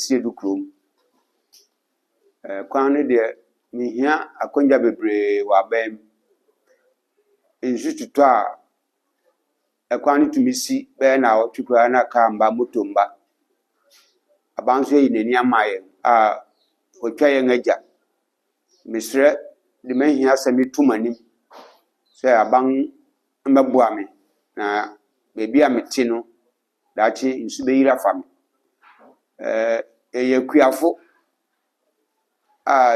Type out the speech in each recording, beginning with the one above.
esie du krom kwan ne de mihia akonja bebre wa bam enju tutu a kwan ne tumisi be na otwukura na ka mba motomba abanso yi nani amaye otwa yen agya misre de mahia sami tumanim se aban mbabua me na bebi a meti no dachi nsu beyira fam yekuafo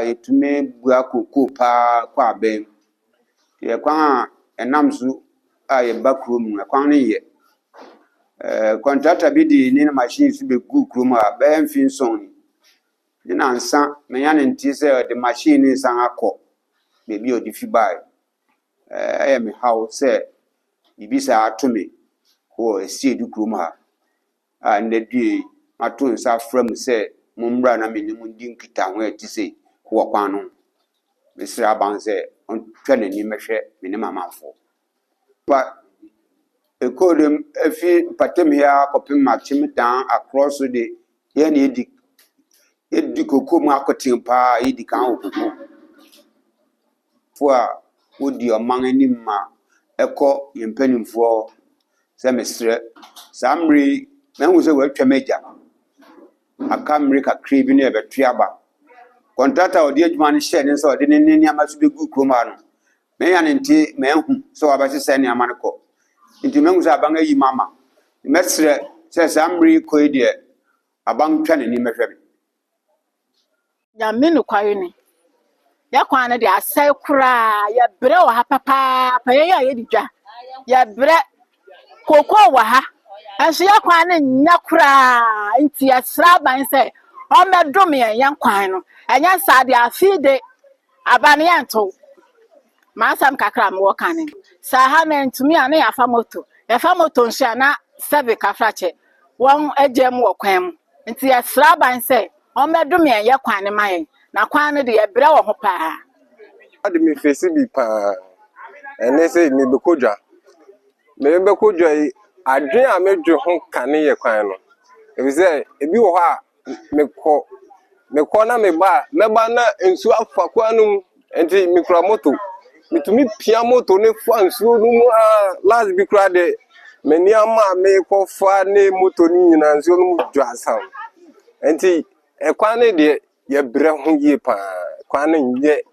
etume bua koko pa kwa ben ye kwan enamzu ye bakrom na kwan ne ye contractor bi di ni machine su be gu krom ben finson ni na nsa me ya ne nti se the machine san akọ bebi odi fi bai me how se ibisa atome ko esie du krom ndedie mato nsa from se mumbra na menimu ndi nkita ho etise ko kwan no mesra ban se on twene ni mehwe menim amanfo ba ekodem efi patem hia kopim machim dan across the ye na edi kokom akotin pa edi kan okoko fo a odi oman anim ma ekọ yempanimfo se mesre samri mehu se watwa meja akamri kakre bi na ebetuaba contractor odi adwuma ne share ne so odi ne niam aso be gu kroma no me ya ne nti mehu so abase se niam ne ko nti mehu se aban ayi mama mesre se samri ko ide aban twa ne ni mehwe ya menu kwayo ni ya kwana de asai kura ya bre wa ha papa pa ya ye didwa ya bre koko wa ha anso ya kwana nya kura nti asra ban se o medom yan kwan no anya sade afide abane yanto masam kakra mo kane sa ha na ntumi ane ya fa moto nsia na sebe kafrache won agem wo kwan mu nti asra ban se o medom ya kwan ne mayen na kwan no de ya bre wo ho pa ade me fesi bi pa ene se me bekodwa adwen a medwe ho kane ye kwan no ebi se ebi wo ha mekọ na meba na nsu afa kwanum enti mikra moto mitumi pia moto ne fa nsu no mu last bi kra de meni ama me ko fa ne moto ni nyina nsu no mu dwasam enti ekwan ne de ye bre ho ye pa kwan ne ye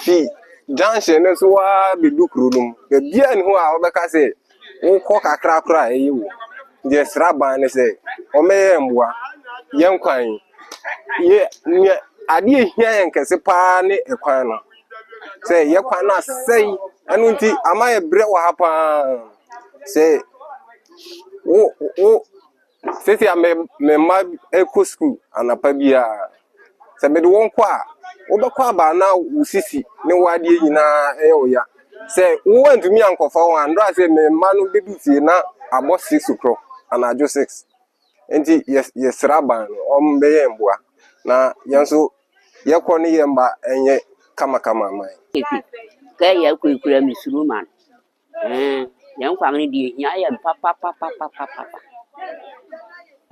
fi junction ne so wa bedukuru num be bia ni ho a obeka se wo ko kakra kra eyiwo de sraban ne se o meye mboa yen kwan ye ade ehia yen kese pa ne ekwan no se ye kwan na sei anu nti ama ye bre wa hapa se o se ti me ma eco school anapa bia se me de won kwa wo be kwa ba na usisi ne wade nyina eya se wo antumi ankofa wo andra se me ma no bedu tie na abo 6 o'clock anajo 6 enti yes raban o be ye mboa na yanso yekọ ne yemba enye kama mai ka ya kura misuru man yan kwang ni di nya ya papa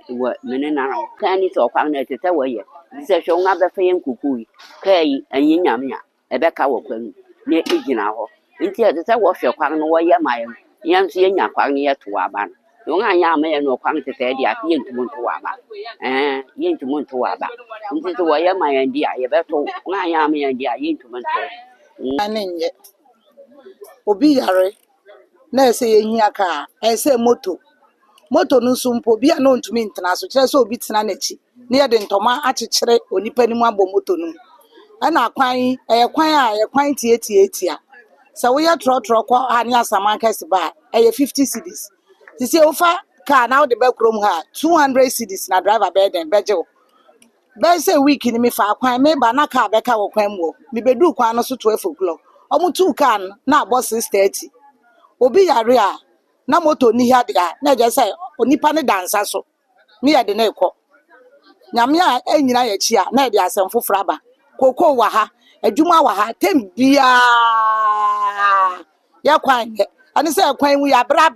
wa mene na ka ni so kwang na tete wa ye se so nga be fa yen kukui ka yi anyi nyamnya e be ka wo kwan ne ejina ho nti ya tete wo hwe kwang no wo ye mayen yan so ye nya kwang ni ye to aban yo nga nya ma ye no kwang tete dia yen tumun to aba yen tumun to aba nti to wo ye mayen dia ye be to nga nya ma ye dia yen tumun to anenye obi yare na ese yehia ka ese moto no sumpo bia no ntumi ntena so kire se obi tena nachi ne ye de ntoma akyekyere onipa nimu abọ moto no ana kwan tie se wo ye trotro kwa ani asaman kase ba 50 cedis se ofa car na wo de ba krom ha 200 cedis na driver be den beje be say week ni me fa kwan me ba na car be ka wo kwan mu me bedu kwan no so 12 o'clock omu 2 car na abo 6:30 obi yare a na moto ni ha de na je say onipa ne dansa so me ye de na ekọ nyame a enyina ya chi a na de asem foforo aba koko wa ha adwuma wa ha tembia ya kwan ye ani say kwan hu ya bra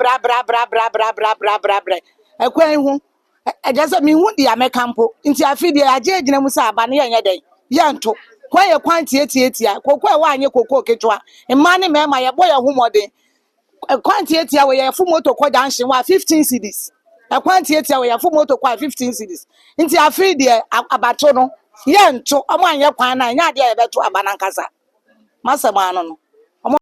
ekwan hu Just a me would the Americampo, into a feed the Ajay Musa, Bania day, Yanto, quite a quantity, cocoa wine, your cocoa ketua, and money, man, my boy, a woman, a quantity where a full motor quite dancing, 15 cities. A quantity where a full motor quite 15 cities. Into a feed the Abatono, Yanto, a 1 year, and I dare to Abanancasa. Massa Manon.